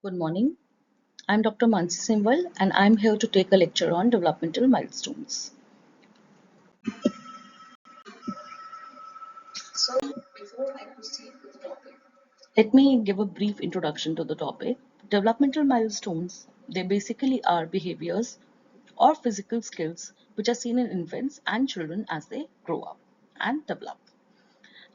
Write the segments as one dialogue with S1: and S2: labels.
S1: Good morning. I'm Dr. Mansi Simwal and I'm here to take a lecture on developmental milestones. So, before I proceed with the topic, let me give a brief introduction to the topic. Developmental milestones, they basically are behaviors or physical skills which are seen in infants and children as they grow up and develop.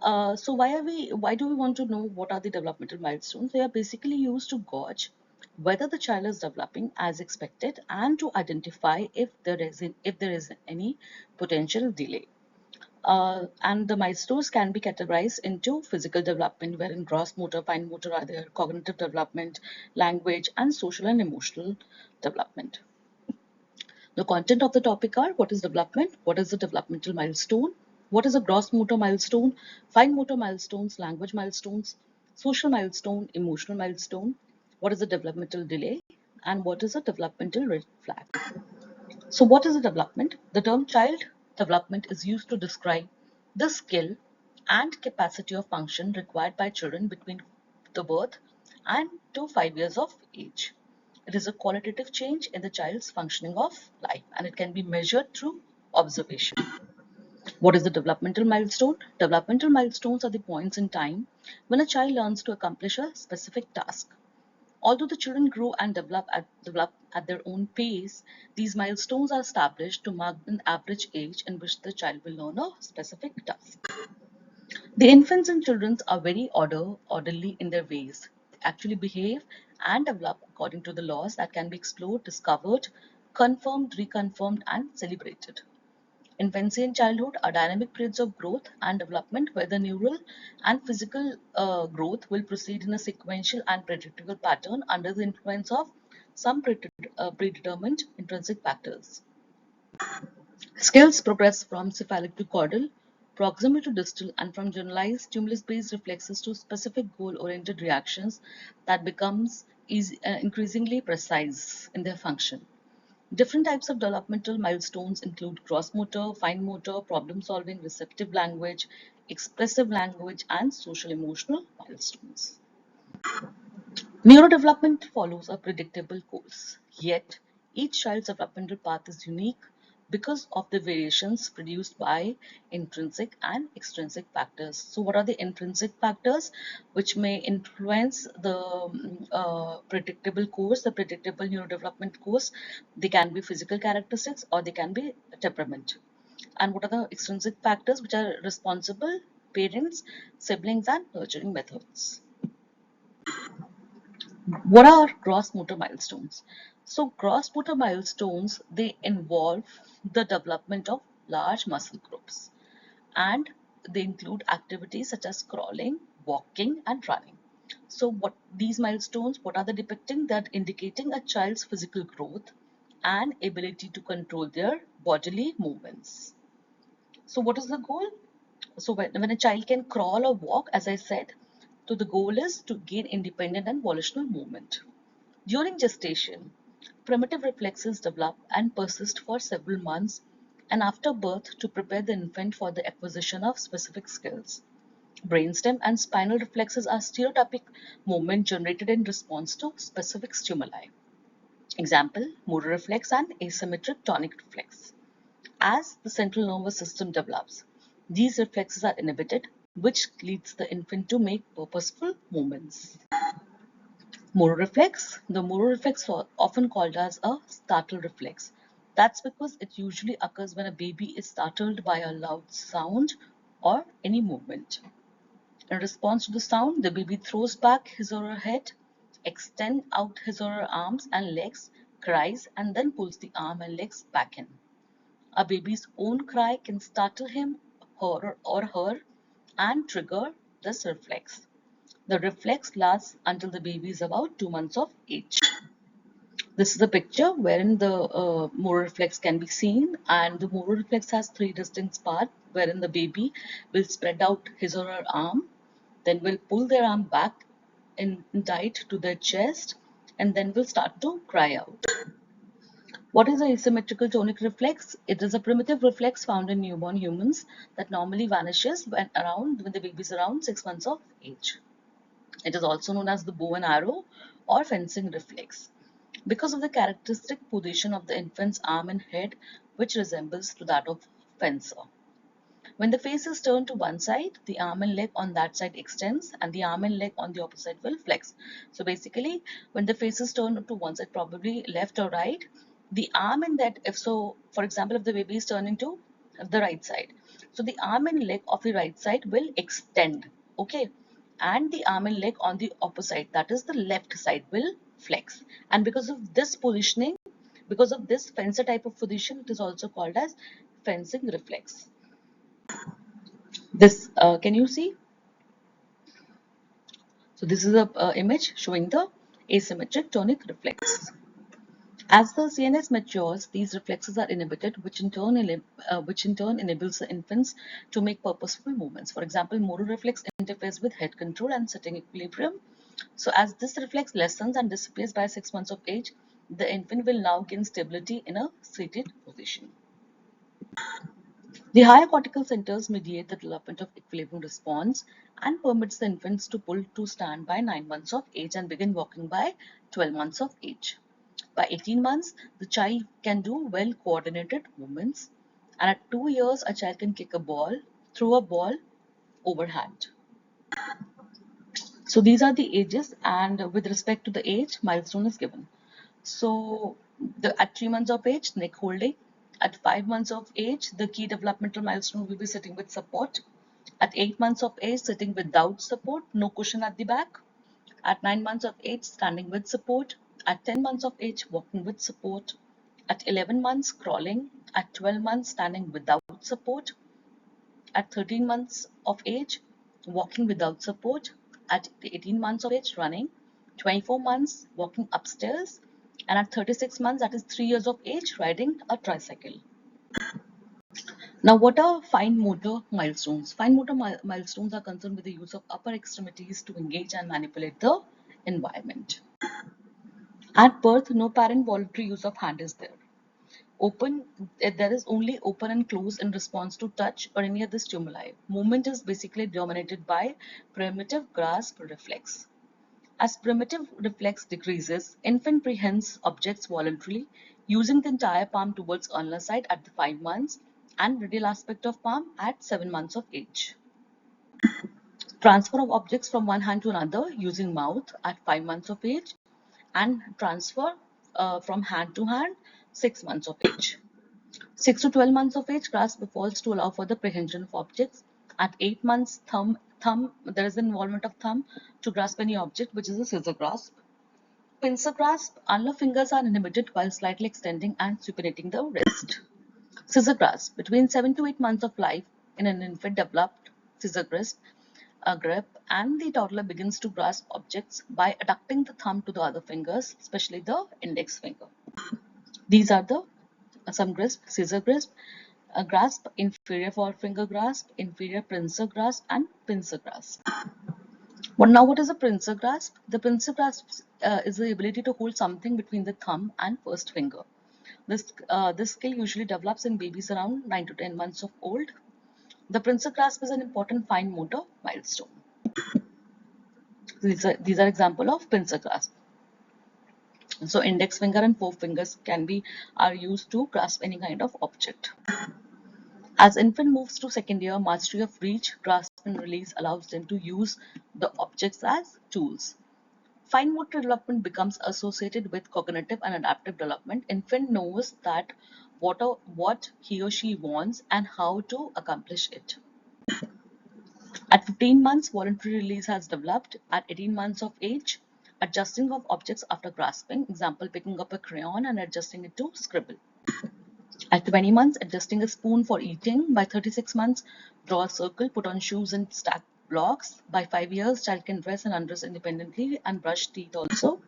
S1: Why do we want to know what are the developmental milestones? They are basically used to gauge whether the child is developing as expected and to identify if there is any potential delay. And the milestones can be categorized into physical development, wherein gross motor, fine motor are there, cognitive development, language, and social and emotional development. The content of the topic are: what is development, what is the developmental milestone, what is a gross motor milestone, fine motor milestones, language milestones, social milestone, emotional milestone, what is a developmental delay, and what is a developmental red flag. So what is a development? The term child development is used to describe the skill and capacity of function required by children between the birth and to 5 years of age. It is a qualitative change in the child's functioning of life and it can be measured through observation. What is the developmental milestone? Developmental milestones are the points in time when a child learns to accomplish a specific task. Although the children grow and develop at their own pace, these milestones are established to mark an average age in which the child will learn a specific task. The infants and children are very orderly in their ways. They actually behave and develop according to the laws that can be explored, discovered, confirmed, reconfirmed, and celebrated. Infancy and childhood are dynamic periods of growth and development where the neural and physical growth will proceed in a sequential and predictable pattern under the influence of some predetermined intrinsic factors. Skills progress from cephalic to caudal, proximal to distal, and from generalized stimulus-based reflexes to specific goal-oriented reactions that becomes increasingly precise in their function. Different types of developmental milestones include gross motor, fine motor, problem solving, receptive language, expressive language, and social emotional milestones. Neurodevelopment follows a predictable course, yet each child's developmental path is unique because of the variations produced by intrinsic and extrinsic factors. So, what are the intrinsic factors which may influence the predictable course, the predictable neurodevelopment course? They can be physical characteristics or they can be temperament. And what are the extrinsic factors which are responsible? Parents, siblings, and nurturing methods. What are gross motor milestones? So gross motor milestones, they involve the development of large muscle groups and they include activities such as crawling, walking and running. So what these milestones, what are they depicting? That indicating a child's physical growth and ability to control their bodily movements. So what is the goal? So when a child can crawl or walk, as I said, so the goal is to gain independent and volitional movement. During gestation, primitive reflexes develop and persist for several months and after birth to prepare the infant for the acquisition of specific skills. Brainstem and spinal reflexes are stereotypic movement generated in response to specific stimuli. Example, motor reflex and asymmetric tonic reflex. As the central nervous system develops, these reflexes are inhibited, which leads the infant to make purposeful movements. Motor reflex. The motor reflex is often called as a startle reflex. That's because it usually occurs when a baby is startled by a loud sound or any movement. In response to the sound, the baby throws back his or her head, extends out his or her arms and legs, cries, and then pulls the arm and legs back in. A baby's own cry can startle him or her and trigger this reflex. The reflex lasts until the baby is about 2 months of age. This is a picture wherein the motor reflex can be seen, and the motor reflex has three distinct parts wherein the baby will spread out his or her arm, then will pull their arm back in tight to their chest, and then will start to cry out. What is an asymmetrical tonic reflex? It is a primitive reflex found in newborn humans that normally vanishes when the baby is around 6 months of age. It is also known as the bow and arrow or fencing reflex because of the characteristic position of the infant's arm and head, which resembles to that of fencer. When the face is turned to one side, the arm and leg on that side extends and the arm and leg on the opposite side will flex. So basically, when the face is turned to one side, probably left or right, the arm and that, if so, for example, if the baby is turning to the right side, so the arm and leg of the right side will extend, okay? And the arm and leg on the opposite, that is the left side, will flex. And because of this positioning, because of this fencer type of position, it is also called as fencing reflex. This can you see? So this is a image showing the asymmetric tonic reflex. As the CNS matures, these reflexes are inhibited, which in turn enables the infants to make purposeful movements. For example, motor reflex interferes with head control and sitting equilibrium. So as this reflex lessens and disappears by 6 months of age, the infant will now gain stability in a seated position. The higher cortical centers mediate the development of equilibrium response and permits the infants to pull to stand by 9 months of age and begin walking by 12 months of age. By 18 months, the child can do well coordinated movements, and at 2 years, a child can kick a ball, throw a ball overhand. So these are the ages, and with respect to the age, milestone is given. So at 3 months of age, neck holding. At 5 months of age, the key developmental milestone will be sitting with support. At 8 months of age, sitting without support, no cushion at the back. At 9 months of age, standing with support. At 10 months of age, walking with support. At 11 months, crawling. At 12 months, standing without support. At 13 months of age, walking without support. At 18 months of age, running. 24 months, walking upstairs. And at 36 months, that is 3 years of age, riding a tricycle. Now, what are fine motor milestones? Fine motor milestones are concerned with the use of upper extremities to engage and manipulate the environment. At birth, no parent voluntary use of hand is there. There is only open and close in response to touch or any other stimuli. Movement is basically dominated by primitive grasp reflex. As primitive reflex decreases, infant prehends objects voluntarily, using the entire palm towards ulnar side at the 5 months and radial aspect of palm at 7 months of age. Transfer of objects from one hand to another using mouth at 5 months of age, and transfer from hand to hand 6 months of age. 6 to 12 months of age, grasp falls to allow for the prehension of objects. At 8 months, there is the involvement of thumb to grasp any object, which is a scissor grasp. Pincer grasp, ulnar fingers are inhibited while slightly extending and supinating the wrist. Scissor grasp, between 7 to 8 months of life in an infant developed scissor grasp, a grip, and the toddler begins to grasp objects by adducting the thumb to the other fingers, especially the index finger. These are the some grasp, scissor grasp, a grasp, inferior forefinger grasp, inferior pincer grasp, and pincer grasp. What is a pincer grasp? The pincer grasp is the ability to hold something between the thumb and first finger. This skill usually develops in babies around 9 to 10 months of old. The pincer grasp is an important fine motor milestone. These are example of pincer grasp. So index finger and forefingers are used to grasp any kind of object. As infant moves to second year, mastery of reach, grasp, and release allows them to use the objects as tools. Fine motor development becomes associated with cognitive and adaptive development. Infant knows that what he or she wants and how to accomplish it. At 15 months, voluntary release has developed. At 18 months of age, adjusting of objects after grasping, example, picking up a crayon and adjusting it to scribble. At 20 months, adjusting a spoon for eating. By 36 months, draw a circle, put on shoes and stack blocks. By 5 years, child can dress and undress independently and brush teeth also.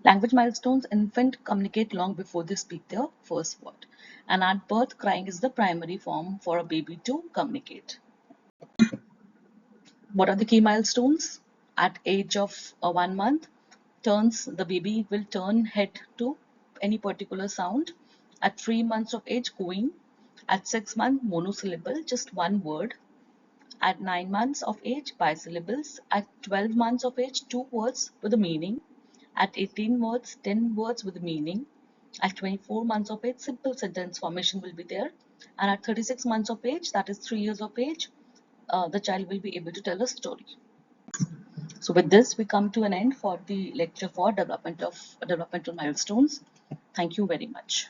S1: Language milestones, infant communicate long before they speak their first word. And at birth, crying is the primary form for a baby to communicate. What are the key milestones? At age of 1 month, the baby will turn head to any particular sound. At 3 months of age, cooing. At 6 months, monosyllable, just one word. At 9 months of age, bisyllables. At 12 months of age, 2 words with a meaning. At 18 words, 10 words with a meaning. At 24 months of age, simple sentence formation will be there. And at 36 months of age, that is 3 years of age, the child will be able to tell a story. So with this, we come to an end for the lecture for developmental milestones. Thank you very much.